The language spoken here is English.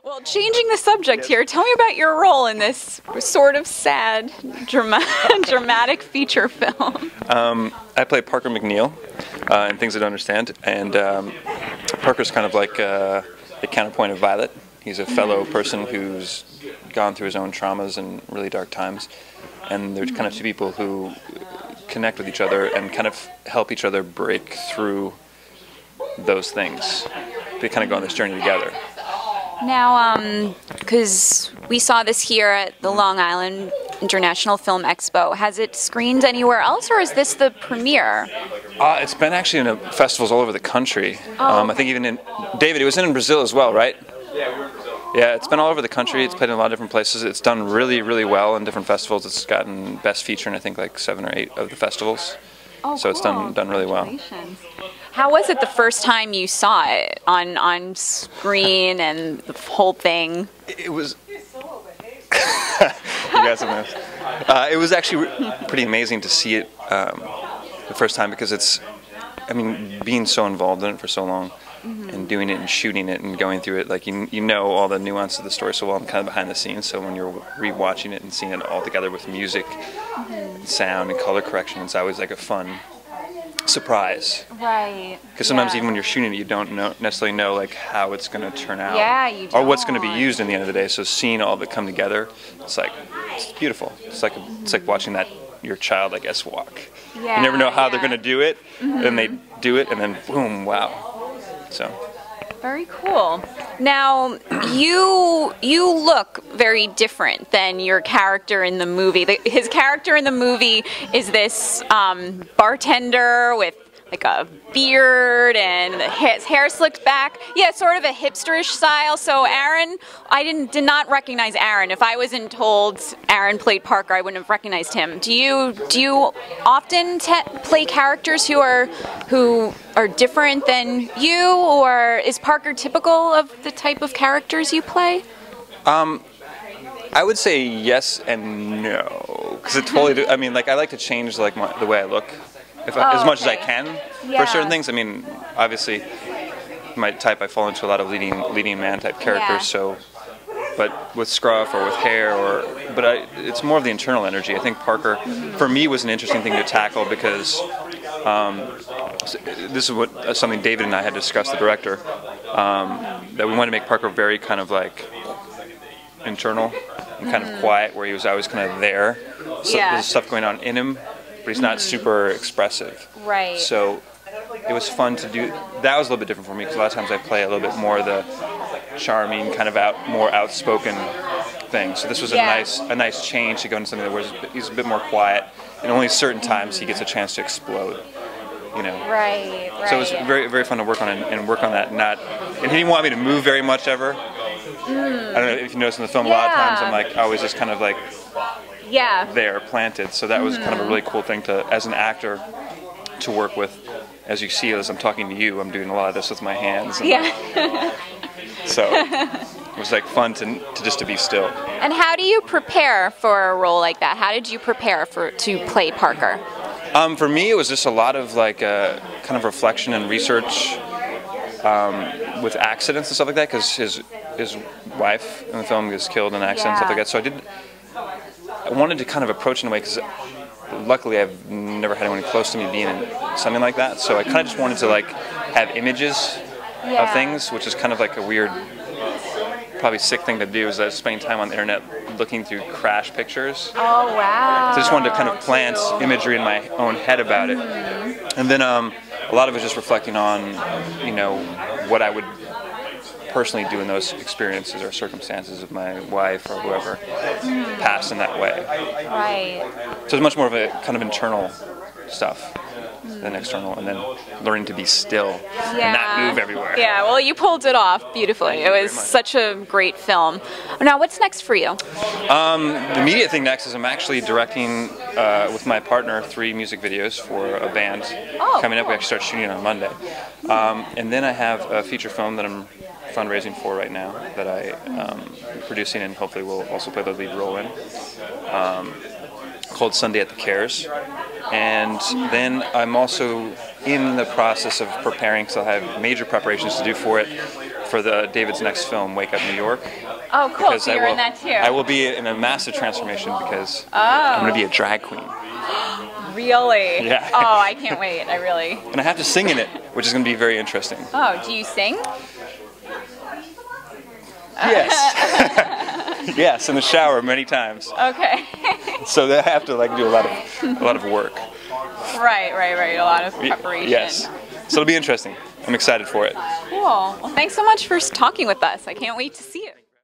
Well, changing the subject here, tell me about your role in this sort of sad, dramatic feature film. I play Parker McNeil in Things I Don't Understand, and Parker's kind of like the counterpoint of Violet. He's a fellow person who's gone through his own traumas and really dark times, and there's kind of two people who connect with each other and kind of help each other break through those things. They kind of go on this journey together. Now, because we saw this here at the Long Island International Film Expo, has it screened anywhere else, or is this the premiere? It's been actually in festivals all over the country. I think even in, David, it was in Brazil as well, right? Yeah, we were in Brazil. Yeah, it's been all over the country. It's played in a lot of different places. It's done really, really well in different festivals. It's gotten Best Feature in I think like 7 or 8 of the festivals. Oh, so it's done really well. How was it the first time you saw it on screen and the whole thing? It was. You guys have missed. It was actually pretty amazing to see it the first time because it's, I mean, being so involved in it for so long and doing it and shooting it and going through it, like you know all the nuance of the story so well. I'm kind of behind the scenes, so when you're rewatching it and seeing it all together with music, and sound, and color correction, it's always like a fun surprise. Right. Because sometimes even when you're shooting it, you don't necessarily know like how it's going to turn out. Yeah, you don't. Or what's going to be used in the end of the day. So seeing all of it come together, it's beautiful. It's like watching your child, I guess, walk. Yeah, you never know how they're going to do it, and they do it, and then boom, wow. So. Very cool. Now, you look very different than your character in the movie. His character in the movie is this bartender with like a beard and his hair slicked back. Yeah, sort of a hipsterish style. So Aaron, I did not recognize Aaron. If I wasn't told Aaron played Parker, I wouldn't have recognized him. Do you often play characters who are different than you, or is Parker typical of the type of characters you play? I would say yes and no, because it totally. I mean, like I like to change like the way I look. As much as I can for certain things. I mean, obviously, my type I fall into a lot of leading man type characters. So, but with scruff or with hair, it's more of the internal energy. I think Parker, for me, was an interesting thing to tackle because this is something David and I had discussed, the director, that we wanted to make Parker very kind of like internal and kind of quiet, where he was always kind of there. So there's stuff going on in him. But he's not super expressive. Right. So it was fun to do. That was a little bit different for me because a lot of times I play a little bit more the charming, kind of more outspoken thing. So this was a nice change to go into something that he's a bit more quiet, and only certain times he gets a chance to explode. You know. Right. So it was very, very fun to work on and work on that. And he didn't want me to move very much ever. I don't know if you notice in the film, a lot of times I'm like always just kind of like. There planted, so that was kind of a really cool thing to, as an actor, to work with. As you see, as I'm talking to you, I'm doing a lot of this with my hands. So it was like fun to just be still. And how do you prepare for a role like that? How did you prepare to play Parker? For me, it was just a lot of like kind of reflection and research with accidents and stuff like that, because his wife in the film gets killed in an accident and stuff like that. So I wanted to kind of approach it in a way, because luckily I've never had anyone close to me being in something like that, so I kind of just wanted to like have images of things, which is kind of like a weird, probably sick thing to do, is spending time on the internet looking through crash pictures. Oh wow. So I just wanted to kind of plant imagery in my own head about it. And then a lot of it just reflecting on, you know, what I would personally do in those experiences or circumstances of my wife or whoever passed in that way. Right. So it's much more of a kind of internal stuff than external, and then learning to be still and not move everywhere. Yeah, well, you pulled it off beautifully. It was such a great film. Now, what's next for you? The immediate thing next is I'm actually directing with my partner 3 music videos for a band coming up. We actually start shooting on Monday. And then I have a feature film that I'm fundraising for right now that I'm producing, and hopefully will also play the lead role in, called Sunday at the Cares. And then I'm also in the process of preparing, because I have major preparations to do for it, for David's next film, Wake Up New York. Oh, cool. So you're in that too. I will be in a massive transformation because I'm going to be a drag queen. Really? Yeah. Oh, I can't wait. I really. And I have to sing in it, which is going to be very interesting. Oh, do you sing? Yes. Yes, in the shower many times. Okay. So I have to like do a lot of work. Right. A lot of preparation. Yes. So it'll be interesting. I'm excited for it. Cool. Well, thanks so much for talking with us. I can't wait to see